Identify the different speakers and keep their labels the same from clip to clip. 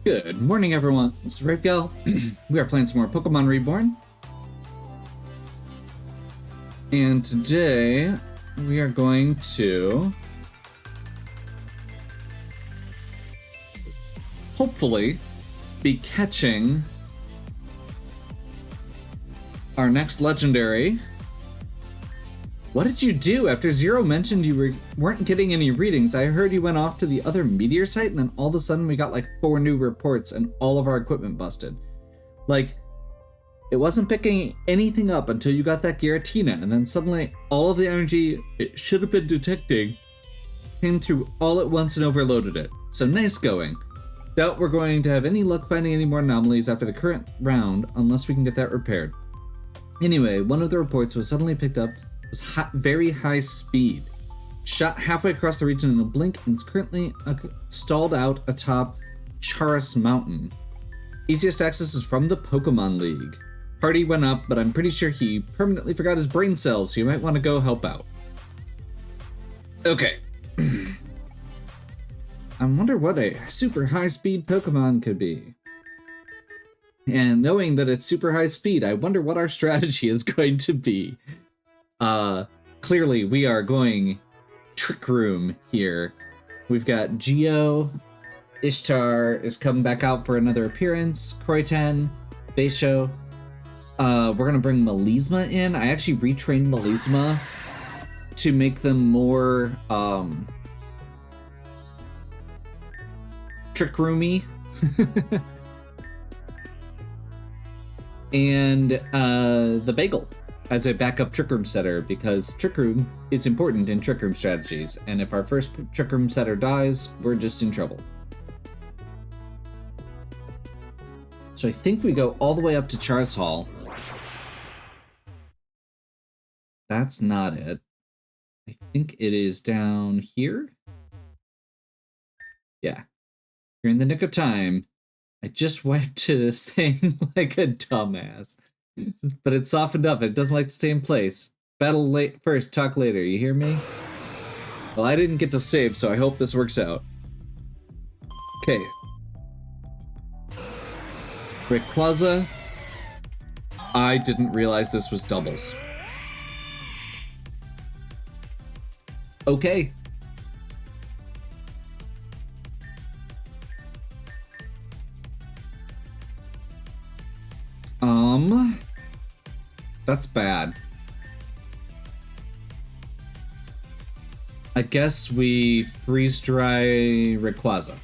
Speaker 1: Good morning, everyone. This is Rapegal. We are playing some more Pokémon Reborn. And today, we are going to hopefully be catching our next legendary. What did you do? After Zero mentioned you weren't getting any readings, I heard you went off to the other meteor site, and then all of a sudden we got like 4 new reports and all of our equipment busted. Like, it wasn't picking anything up until you got that Giratina, and then suddenly all of the energy it should have been detecting came through all at once and overloaded it. So nice going. Doubt we're going to have any luck finding any more anomalies after the current round unless we can get that repaired. Anyway, one of the reports was suddenly picked up was very high speed. Shot halfway across the region in a blink and is currently stalled out atop Charis Mountain. Easiest access is from the Pokemon League. Party went up, but I'm pretty sure he permanently forgot his brain cells, so you might want to go help out. Okay. I wonder what a super high-speed Pokemon could be. And knowing that it's super high speed, I wonder what our strategy is going to be. Clearly we are going Trick Room here. We've got Geo, Ishtar is coming back out for another appearance, Croytan, Beisho. We're gonna bring Melisma in. I actually retrained Melisma to make them more Trick Roomy. And the Bagel as a backup Trick Room setter, because Trick Room is important in Trick Room strategies, and if our first Trick Room setter dies, we're just in trouble. So I think we go all the way up to Charis Hall. That's not it. I think it is down here. Yeah. You're in the nick of time. I just wiped to this thing like a dumbass. But it's softened up. It doesn't like to stay in place. Battle late first, talk later. You hear me? Well, I didn't get to save, so I hope this works out. Okay. Rayquaza. I didn't realize this was doubles. Okay. That's bad. I guess we freeze dry Rayquaza.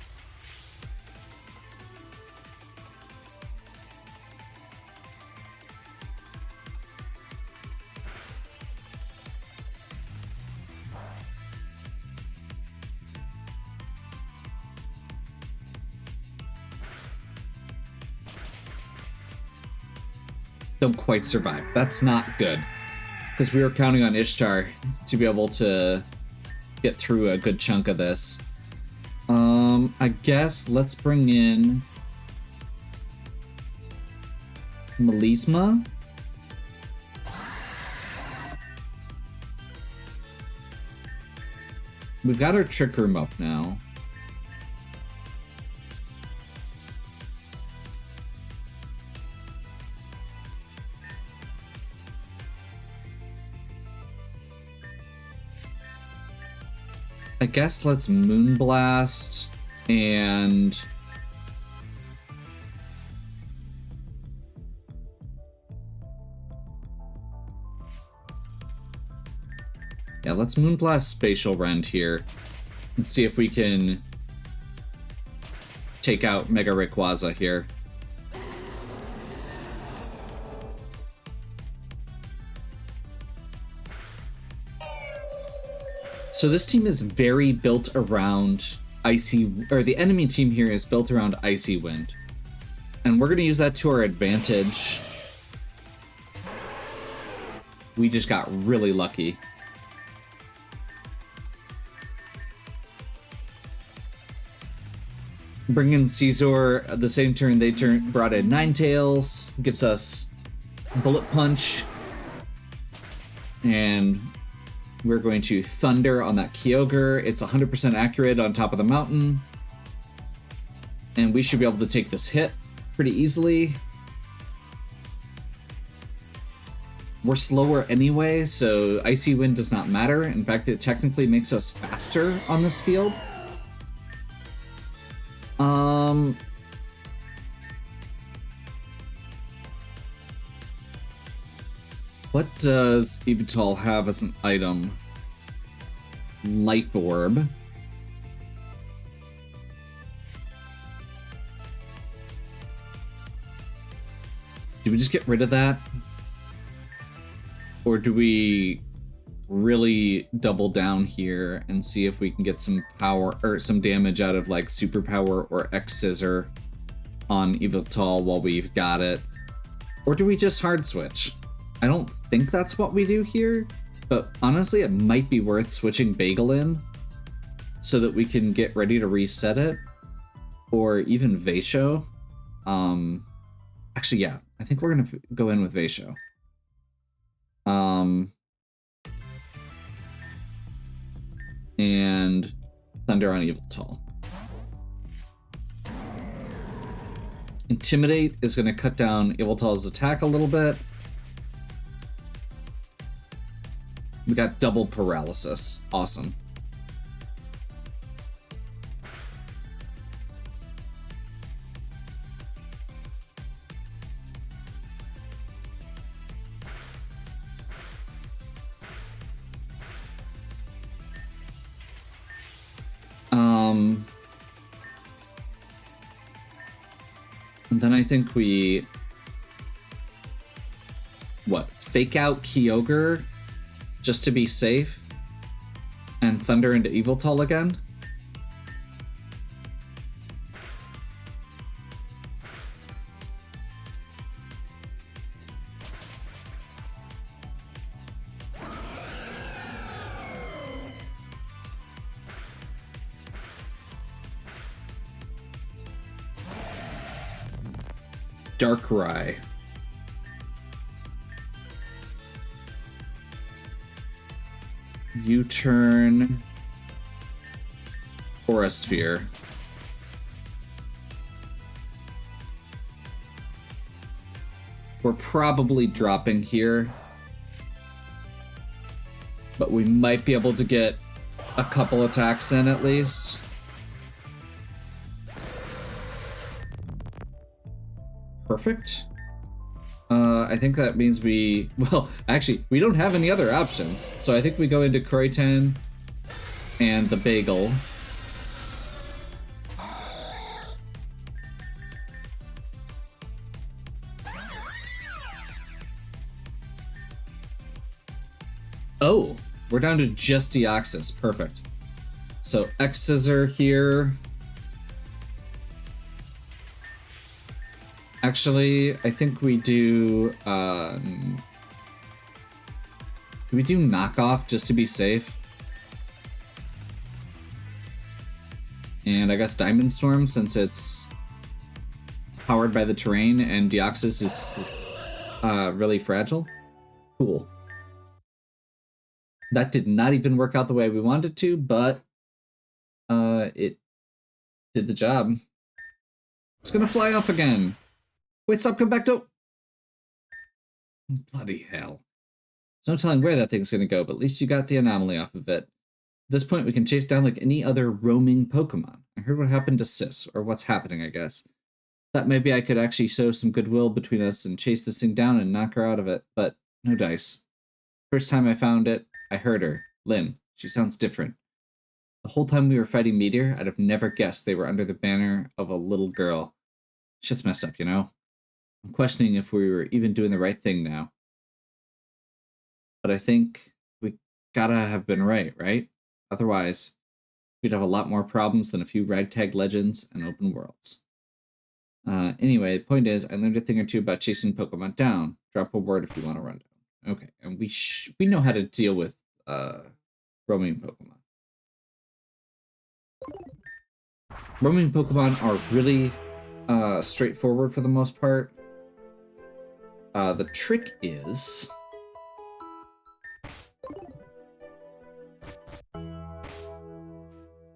Speaker 1: Don't quite survive. That's not good. Because we were counting on Ishtar to be able to get through a good chunk of this. I guess let's bring in Melisma. We've got our Trick Room up now. I guess let's Moonblast and yeah, let's Moonblast Spatial Rend here and see if we can take out Mega Rayquaza here. So this team is very built around the enemy team here is built around Icy Wind. And we're going to use that to our advantage. We just got really lucky. Bring in Caesar at the same turn they brought in Ninetales, gives us Bullet Punch, and we're going to Thunder on that Kyogre. It's 100% accurate on top of the mountain. And we should be able to take this hit pretty easily. We're slower anyway, so Icy Wind does not matter. In fact, it technically makes us faster on this field. What does Yveltal have as an item? Life Orb. Do we just get rid of that? Or do we really double down here and see if we can get some power or some damage out of like Superpower or X Scissor on Yveltal while we've got it? Or do we just hard switch? I don't think that's what we do here, but honestly, it might be worth switching Bagel in so that we can get ready to reset it, or even Vaisho. Actually, yeah, I think we're gonna go in with Vaisho. And Thunder on Yveltal. Intimidate is gonna cut down Yveltal's attack a little bit. We got double paralysis. Awesome. And then I think we... What? Fake out Kyogre just to be safe? And Thunder into Yveltal again? Darkrai. U-turn. Aura Sphere. We're probably dropping here, but we might be able to get a couple attacks in at least. Perfect. I think that means we... Well, actually, we don't have any other options. So I think we go into Croatan and the Bagel. Oh, we're down to just Deoxys. Perfect. So X Scissor here. Actually, I think we do, do we do knockoff just to be safe? And I guess Diamond Storm, since it's powered by the terrain and Deoxys is really fragile. Cool. That did not even work out the way we wanted it to, but it did the job. It's gonna fly off again. Wait, stop, come back to... Bloody hell. There's no telling where that thing's gonna go, but at least you got the anomaly off of it. At this point, we can chase down like any other roaming Pokemon. I heard what happened to Sis, or what's happening, I guess. Thought maybe I could actually show some goodwill between us and chase this thing down and knock her out of it, but no dice. First time I found it, I heard her. Lynn. She sounds different. The whole time we were fighting Meteor, I'd have never guessed they were under the banner of a little girl. Shit's messed up, you know? I'm questioning if we were even doing the right thing now. But I think we gotta have been right? Otherwise, we'd have a lot more problems than a few ragtag legends and open worlds. Anyway, point is, I learned a thing or two about chasing Pokemon down. Drop a word if you want to run down. Okay, and we know how to deal with roaming Pokemon. Roaming Pokemon are really straightforward for the most part. The trick is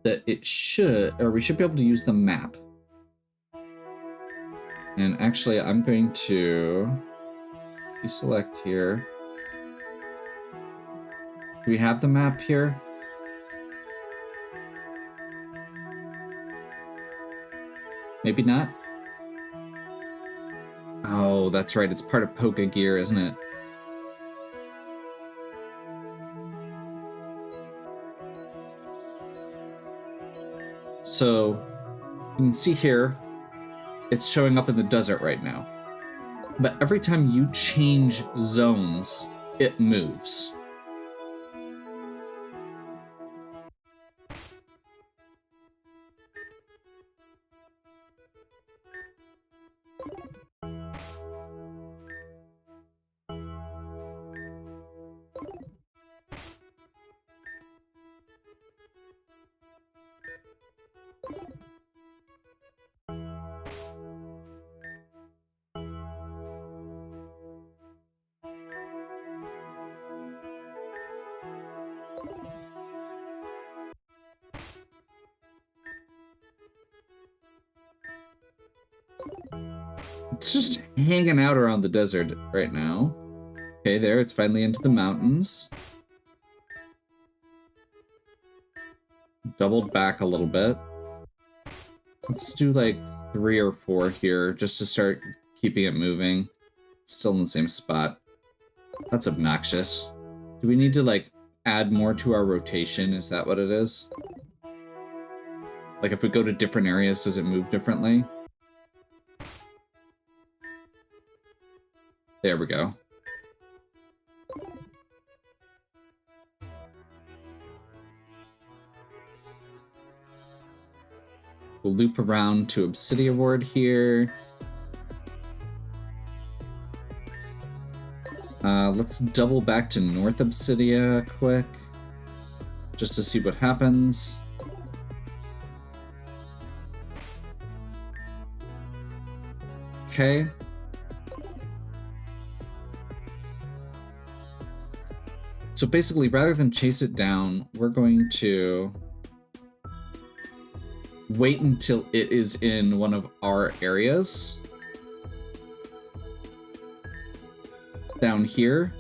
Speaker 1: that we should be able to use the map And actually, I'm going to deselect here. Do we have the map here? Maybe not. Oh, that's right. It's part of Poke Gear, isn't it? So you can see here, it's showing up in the desert right now. But every time you change zones, it moves. It's just hanging out around the desert right now. Okay, there, it's finally into the mountains. Doubled back a little bit. Let's do like 3 or 4 here, just to start keeping it moving. It's still in the same spot. That's obnoxious. Do we need to like add more to our rotation? Is that what it is? Like if we go to different areas, does it move differently? There we go. We'll loop around to Obsidia Ward here. Let's double back to North Obsidia quick, just to see what happens. Okay. So basically, rather than chase it down, we're going to wait until it is in one of our areas. Down here.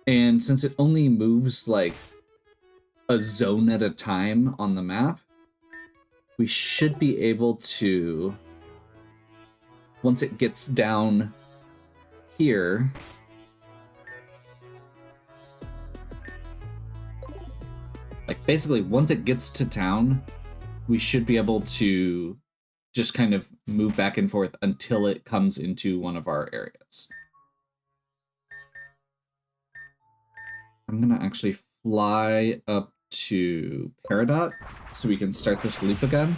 Speaker 1: And since it only moves like a zone at a time on the map, we should be able to, once it gets down here, like basically once it gets to town, we should be able to just kind of move back and forth until it comes into one of our areas. I'm gonna actually fly up to Peridot so we can start this loop again.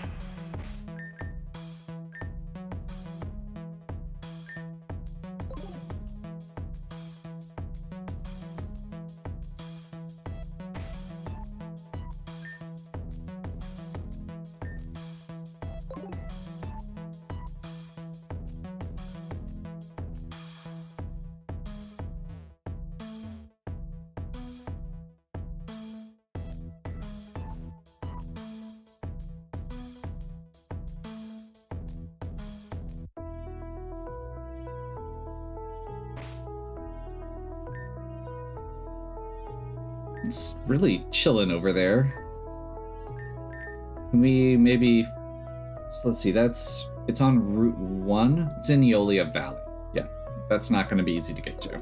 Speaker 1: It's really chilling over there. Can we maybe... So let's see, it's on Route 1. It's in Eolia Valley. Yeah, that's not going to be easy to get to.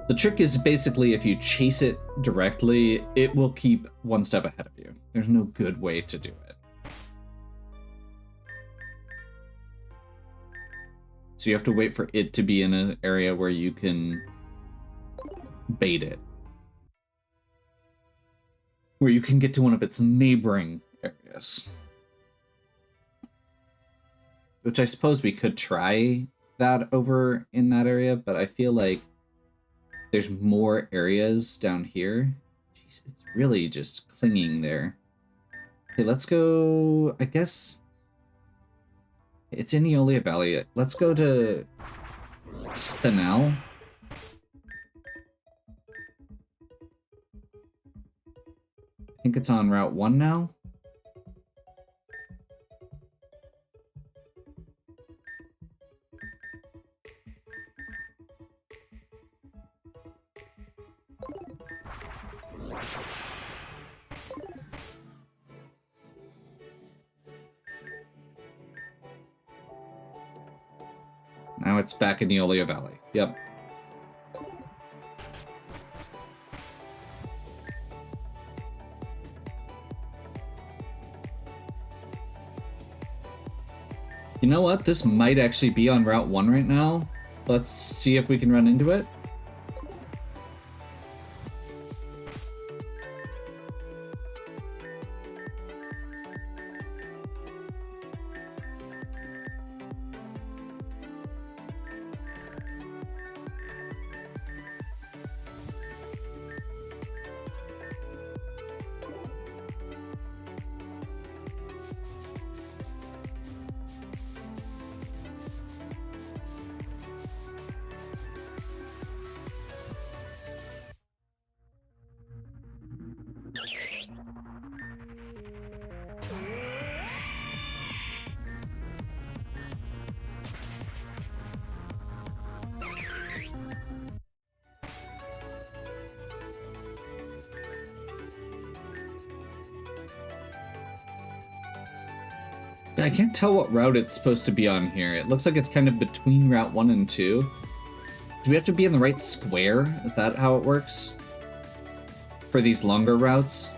Speaker 1: The trick is basically if you chase it directly, it will keep one step ahead of you. There's no good way to do it. So you have to wait for it to be in an area where you can bait it. Where you can get to one of its neighboring areas. Which I suppose we could try that over in that area, but I feel like there's more areas down here. Jeez, it's really just clinging there. Okay, let's go, I guess... It's in Eolia Valley. Let's go to Spinel. I think it's on Route 1 now. Now it's back in the Olea Valley. Yep. You know what? This might actually be on Route 1 right now. Let's see if we can run into it. I can't tell what route it's supposed to be on here. It looks like it's kind of between Route 1 and 2. Do we have to be in the right square? Is that how it works? For these longer routes?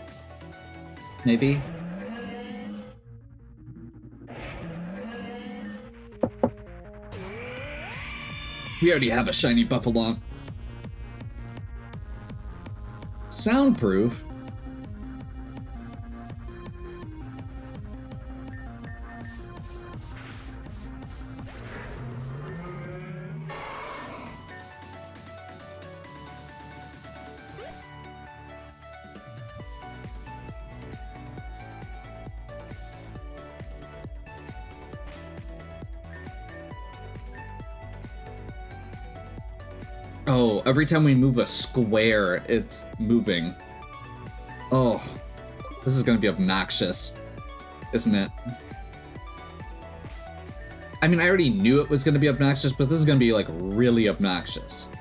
Speaker 1: Maybe? We already have a shiny Buffalon. Soundproof? Oh, every time we move a square, it's moving. Oh, this is gonna be obnoxious, isn't it? I mean, I already knew it was gonna be obnoxious, but this is gonna be, like, really obnoxious.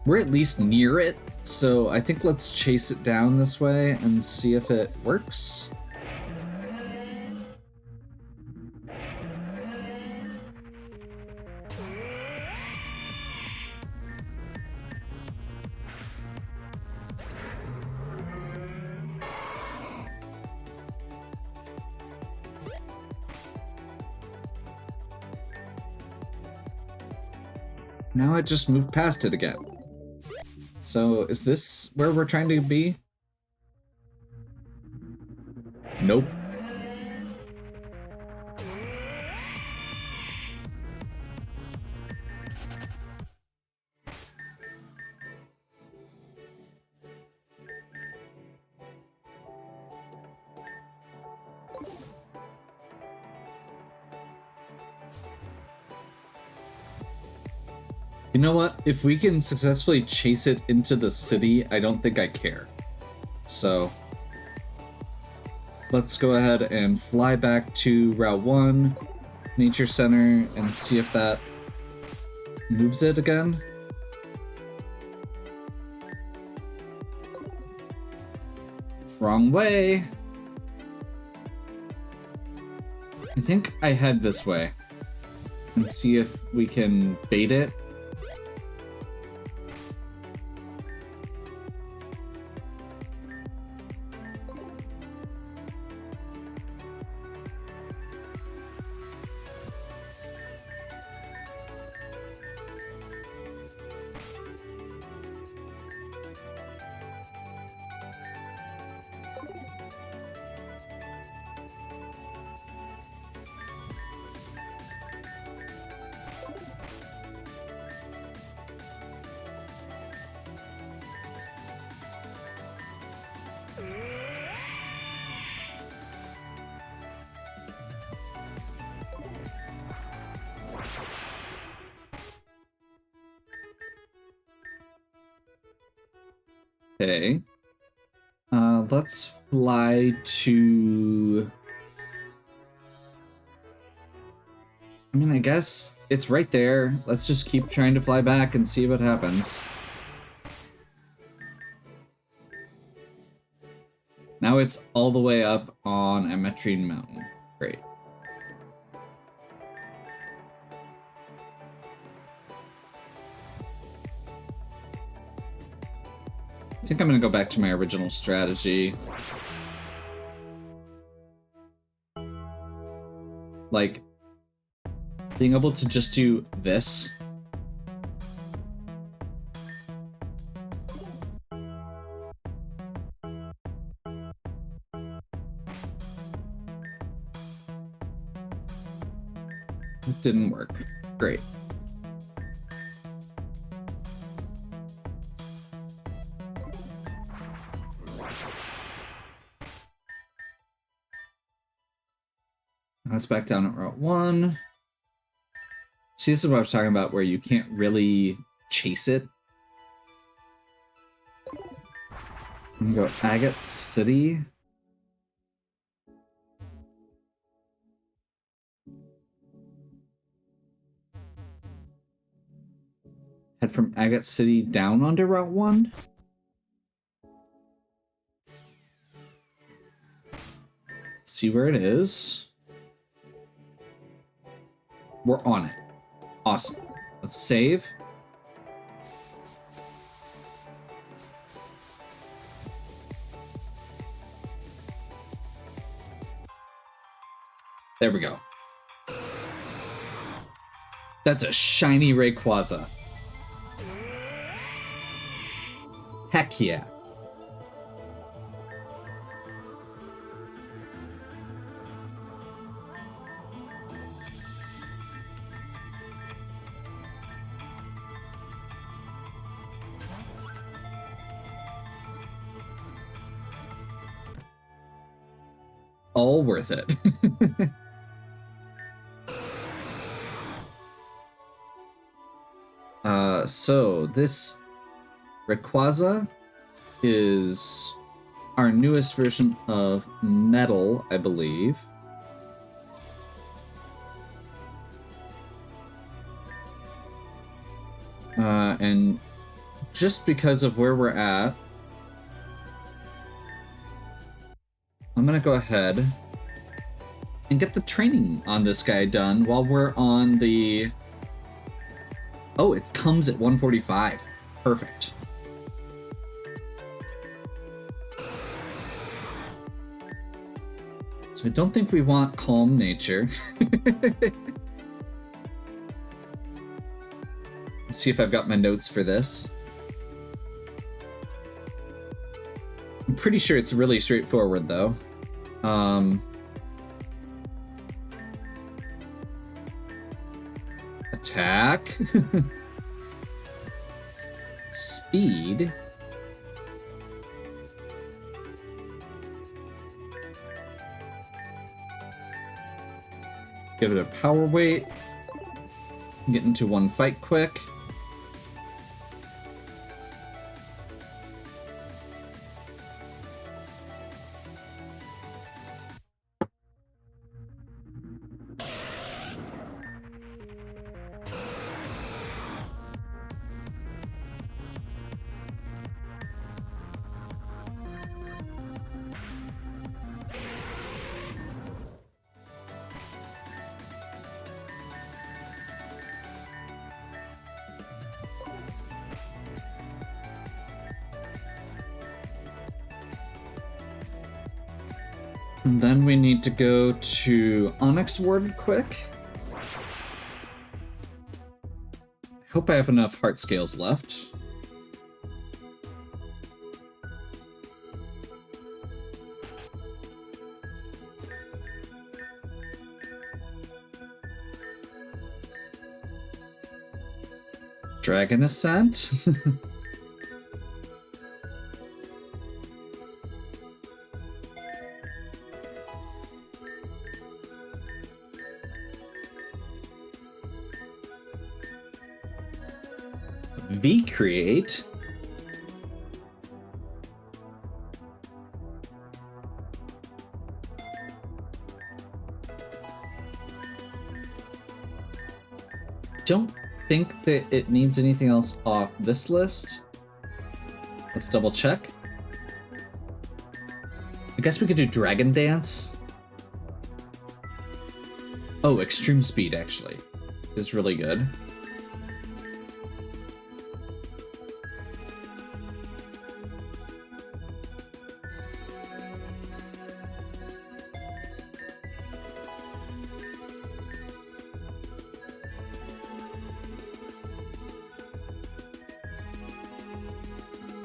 Speaker 1: We're at least near it, so I think let's chase it down this way and see if it works. Now I just moved past it again. So, is this where we're trying to be? Nope. You know what? If we can successfully chase it into the city, I don't think I care. So, let's go ahead and fly back to Route 1, Nature Center, and see if that moves it again. Wrong way. I think I head this way and see if we can bait it. Okay. Let's fly to... I mean, I guess it's right there. Let's just keep trying to fly back and see what happens. now it's all the way up on Ametrine Mountain. Great. I think I'm gonna go back to my original strategy. Like, being able to just do this. It didn't work. Great. Let's back down at Route 1. See, this is what I was talking about, where you can't really chase it. I'm gonna go Agate City. Head from Agate City down onto Route 1. See where it is. We're on it. Awesome. Let's save. There we go. That's a shiny Rayquaza. Heck yeah. All worth it. So this Rayquaza is our newest version of Metal, I believe. And just because of where we're at, I'm gonna go ahead and get the training on this guy done while we're on the... Oh, it comes at 145. Perfect. So I don't think we want Calm Nature. Let's see if I've got my notes for this. I'm pretty sure it's really straightforward, though. Attack. Speed. Give it a power weight. Get into one fight quick. And then we need to go to Onyx Ward quick. I hope I have enough heart scales left. Dragon Ascent. V-Create. Don't think that it needs anything else off this list. Let's double check. I guess we could do Dragon Dance. Oh, Extreme Speed, actually, is really good.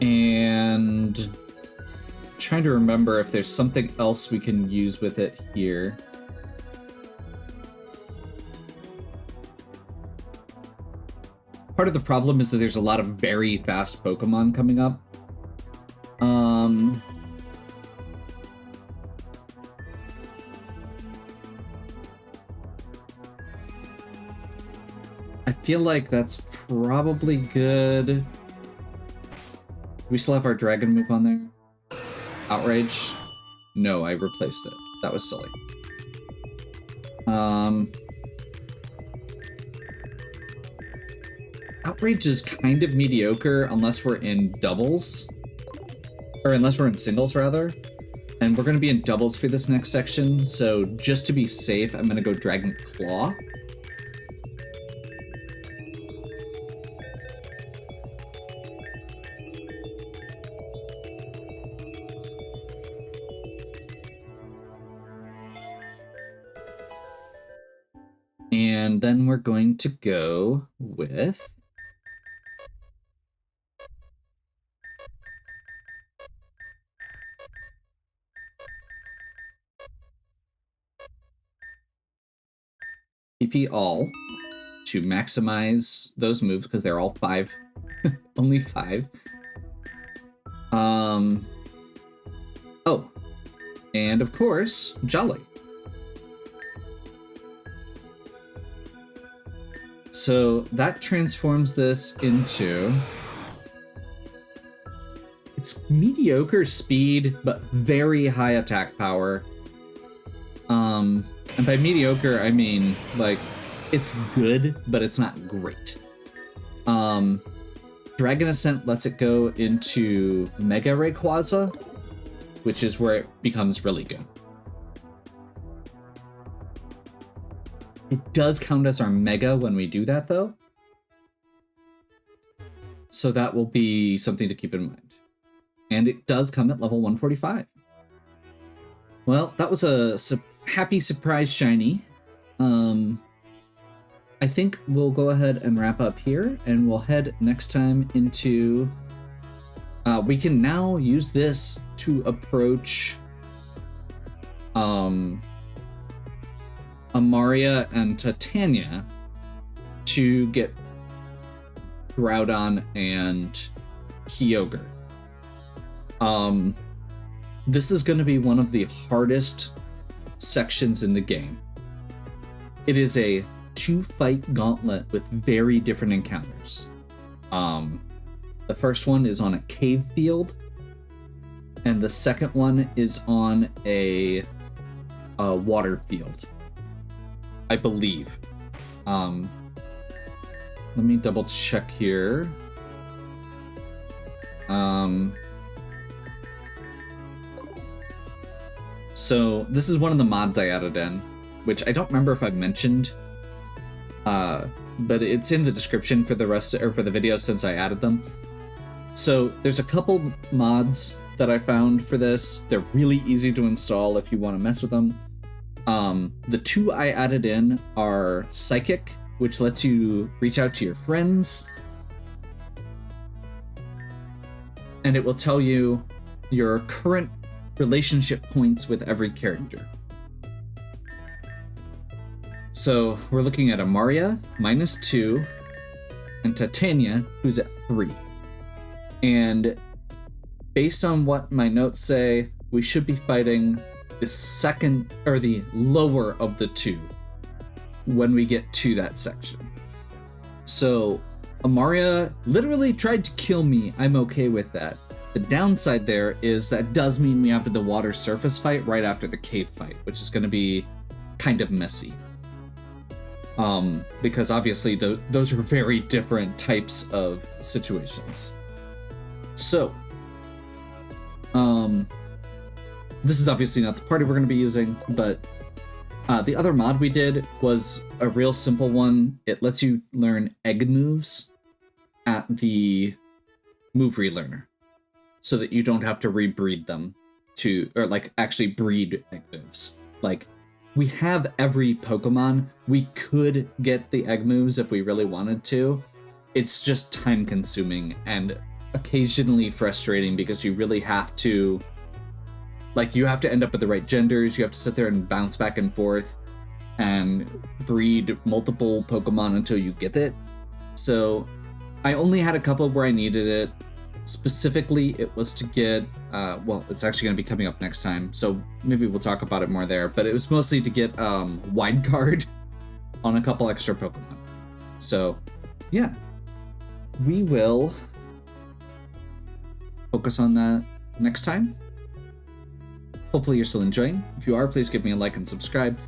Speaker 1: And I'm trying to remember if there's something else we can use with it here. Part of the problem is that there's a lot of very fast Pokemon coming up. I feel like that's probably good. We still have our dragon move on there. Outrage? No, I replaced it. That was silly. Outrage is kind of mediocre unless we're in doubles. Or unless we're in singles, rather. And we're going to be in doubles for this next section, so just to be safe, I'm going to go Dragon Claw. And then we're going to go with PP all to maximize those moves because they're all 5. Only 5. Oh, and of course, Jolly. So that transforms this into... It's mediocre speed, but very high attack power. And by mediocre, I mean, like, it's good, but it's not great. Dragon Ascent lets it go into Mega Rayquaza, which is where it becomes really good. It does count as our Mega when we do that, though. So that will be something to keep in mind. And it does come at level 145. Well, that was a happy surprise shiny. I think we'll go ahead and wrap up here, and we'll head next time into... we can now use this to approach... Amaria and Titania to get Groudon and Kyogre. This is going to be one of the hardest sections in the game. It is a 2-fight gauntlet with very different encounters. The first one is on a cave field, and the second one is on a water field, I believe. Let me double check here. So this is one of the mods I added in, which I don't remember if I've mentioned, but it's in the description for the rest, or for the video since I added them. So there's a couple mods that I found for this. They're really easy to install if you want to mess with them. The 2 I added in are Psychic, which lets you reach out to your friends, and it will tell you your current relationship points with every character. So we're looking at Amaria, -2, and Titania, who's at 3. And based on what my notes say, we should be fighting the second, or the lower of the 2 when we get to that section. So Amaria literally tried to kill me. I'm okay with that. The downside there is that does mean we have the water surface fight right after the cave fight, which is going to be kind of messy. Because obviously those are very different types of situations. So, This is obviously not the party we're going to be using, but the other mod we did was a real simple one. It lets you learn egg moves at the move relearner so that you don't have to rebreed them to, or like actually breed egg moves. Like, we have every Pokemon. We could get the egg moves if we really wanted to. It's just time consuming and occasionally frustrating because you really have to, like, you have to end up with the right genders. You have to sit there and bounce back and forth and breed multiple Pokemon until you get it. So I only had a couple where I needed it. Specifically, it was to get, well, it's actually going to be coming up next time, so maybe we'll talk about it more there, but it was mostly to get Wide Guard on a couple extra Pokemon. So, yeah. We will focus on that next time. Hopefully you're still enjoying. If you are, please give me a like and subscribe.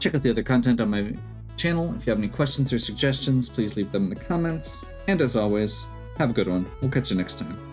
Speaker 1: Check out the other content on my channel. If you have any questions or suggestions, please leave them in the comments. And as always, have a good one. We'll catch you next time.